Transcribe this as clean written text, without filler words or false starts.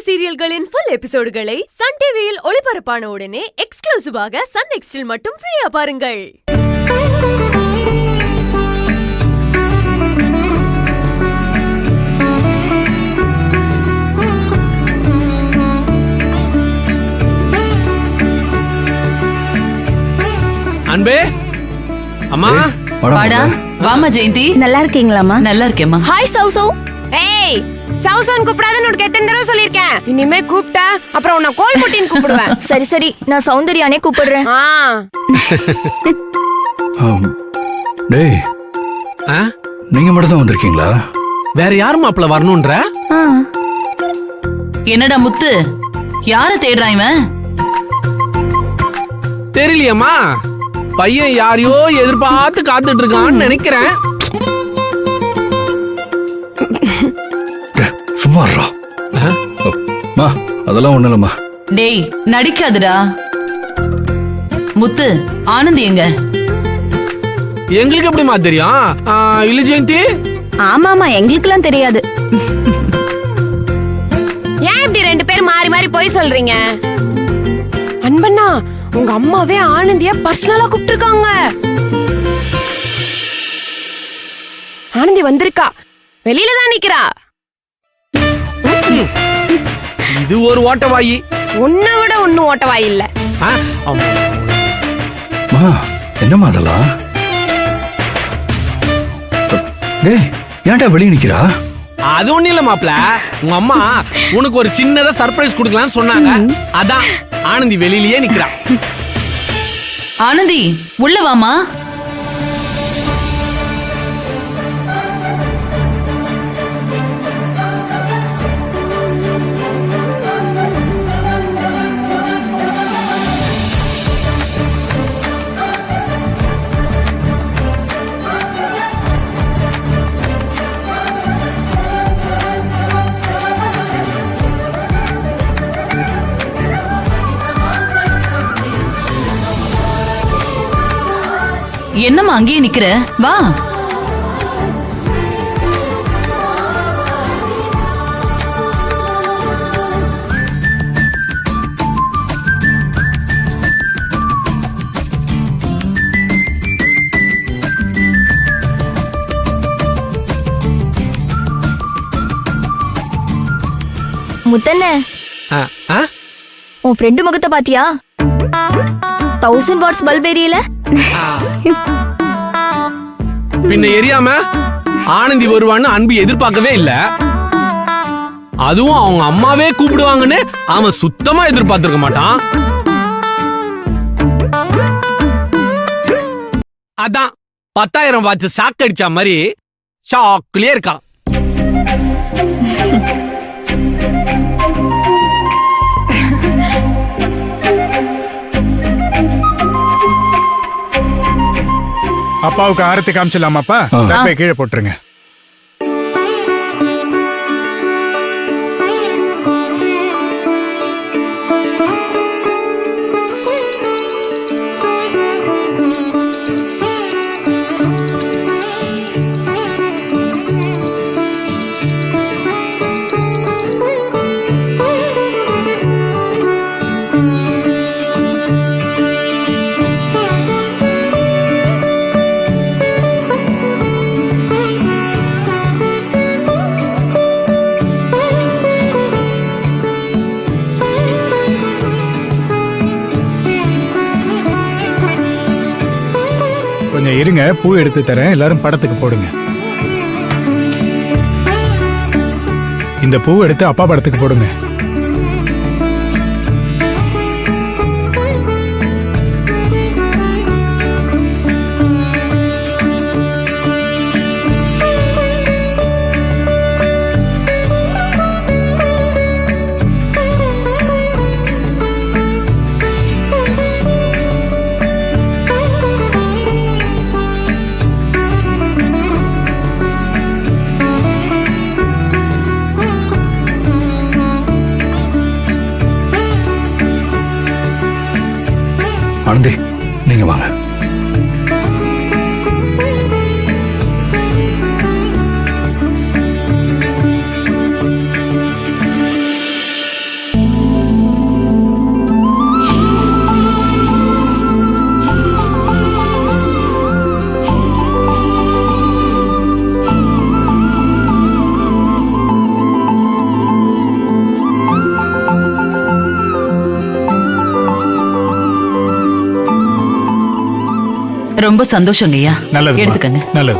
சீரியல்களின் full எபிசோடுகளை Sun டிவியில் ஒளிபரப்பான உடனே எக்ஸ்க்ளூசிவாக சன் நெக்ஸ்டில் மட்டும் ஃப்ரீயா பாருங்கள். அன்பே அம்மா வாடா வாமா ஜெயந்தி. நல்லா இருக்கீங்களாமா? நல்லா இருக்கேம்மா. ஹாய் சௌசௌ. ஏய் சௌசௌன் கூப்பிடாதன்னு உனக்கு எத்தனை தடவை சொல்லிருக்கேன். இனிமே கூப்பிட்டா அப்புறம் உன்னை கோல் முட்டின்னு கூப்பிடுவேன். சரி சரி, நான் சௌந்தர்யானே கூப்பிடுறேன். டேய், நீங்க மட்டும் தான் வந்திருக்கீங்களா? வேற யாரும் மாப்பிள்ள வரணும்ன்ற? என்னடா முத்து, யார தேடுறான் இவன்? தெரியலையம்மா, பையன் யாரையோ எதிர்பார்த்து காத்துட்டு இருக்கான்னு நினைக்கிறேன். சும்மா அதெல்லாம் ஒண்ணு இல்லம்மா. டேய் நடிக்காதுடா. முத்து, ஆனந்தி எங்க? எங்களுக்கு எப்படிமா தெரியும்? இல்ல ஜெயந்தி. ஆமாமா, எங்களுக்குலாம் தெரியாது. ஏன் இப்படி ரெண்டு பேரும் மாறி மாறி போய் சொல்றீங்க? அன்பண்ணா, உங்க அம்மாவே ஆனந்திய பர்சனலா கூப்பிட்டுருக்காங்க. ஆனந்தி வந்திருக்கா, வெளியில தான் நிக்கிறா. இது ஒரு ஓட்டவாயி. உன்னை விட ஒன்னும் ஓட்டவாயி இல்ல. என்னம்மா அதெல்லாம்? டேய், ஏன்டா வெளிய நிக்கிறா? அது ஒண்ணு இல்ல மாப்ள, உங்க அம்மா உனக்கு ஒரு சின்னதா சர்ப்ரைஸ் கொடுக்கலாம்னு சொன்னாங்க. அதான் ஆனந்தி வெளியிலேயே நிக்கிறா. ஆனந்தி உள்ள வாமா. என்னம்மா அங்கேயே நிக்கிற? வா. முத்தண்ணே, உன் ஃப்ரெண்டு முகத்தை பாத்தியா? 1000 வாட்ஸ் பல்ப் எரியல. பின்ன எரியாம ஆனந்தி வருவான்னு அன்பு எதிர்பார்க்கவே இல்ல. அதுவும் அவங்க அம்மாவே கூப்பிடுவாங்கன்னு அவன் சுத்தமா எதிர்பார்த்திருக்க மாட்டான். அதான் 10,000 வாட்ச் ஷாக் அடிச்ச மாதிரி ஷாக்லயே இருக்கான். அப்பாவுக்கு ஆரத்தி காமிச்சிடலாமாப்பா? கீழே போட்டுருங்க. கொஞ்சம் இருங்க, பூ எடுத்து தரேன். எல்லாரும் படத்துக்கு போடுங்க. இந்த பூ எடுத்து அப்பா படத்துக்கு போடுங்க. ஆனந்தி, நீங்க வாங்க. ரொம்ப சந்தோஷங்கய்யா நல்லது எடுத்துக்கங்க நல்லது